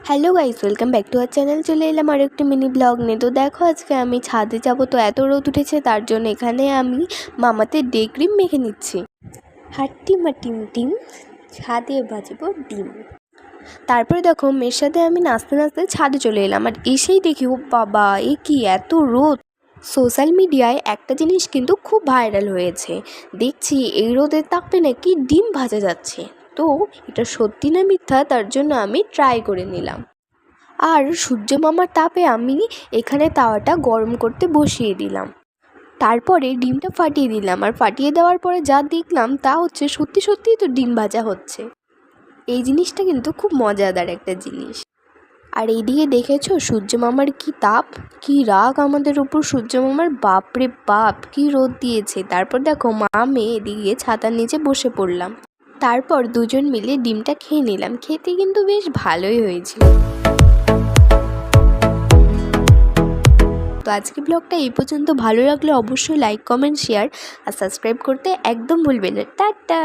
Hello guys, welcome back to our channel. চলে এলাম আর একটি মিনি ব্লগ নিয়ে। তো দেখো, আজকে আমি ছাদে যাব, তো এত রোদ উঠেছে, তার জন্য এখানে আমি মামাতে ডে ক্রিম মেখে নিচ্ছি। হাট্টি মাটিম টিম, ছাদে বাজবো ডিম। তারপরে দেখো, মেয়ের সাথে আমি নাচতে নাচতে ছাদে চলে এলাম, আর এসেই দেখি ও বাবা, এ কি এত রোদ। সোশ্যাল মিডিয়ায় একটা জিনিস কিন্তু খুব ভাইরাল হয়েছে, দেখছি এই রোদের তাপে নাকি ডিম ভাজা যাচ্ছে। তো এটা সত্যি না মিথ্যা, তার জন্য আমি ট্রাই করে নিলাম। আর সূর্য মামার তাপে আমি এখানে তাওয়াটা গরম করতে বসিয়ে দিলাম। তারপরে ডিমটা ফাটিয়ে দিলাম, আর ফাটিয়ে দেওয়ার পরে যা দেখলাম তা হচ্ছে সত্যি সত্যিই তো ডিম ভাজা হচ্ছে। এই জিনিসটা কিন্তু খুব মজাদার একটা জিনিস। আর এইদিকে দেখেছো সূর্য মামার কি তাপ, কি রাগ আমাদের উপর সূর্য মামার, বাপরে বাপ কি রোদ দিয়েছে। তারপর দেখো, মা মেয়ে এদিকে ছাতার নিচে বসে পড়লাম। তারপর দুজন মিলে ডিমটা খেয়ে নিলাম, খেতে কিন্তু বেশ ভালোই হয়েছিল। তো আজকে ব্লগটা এই পর্যন্ত। ভালো লাগলে অবশ্যই লাইক, কমেন্ট, শেয়ার আর সাবস্ক্রাইব করতে একদম ভুলবেন না। টাটা।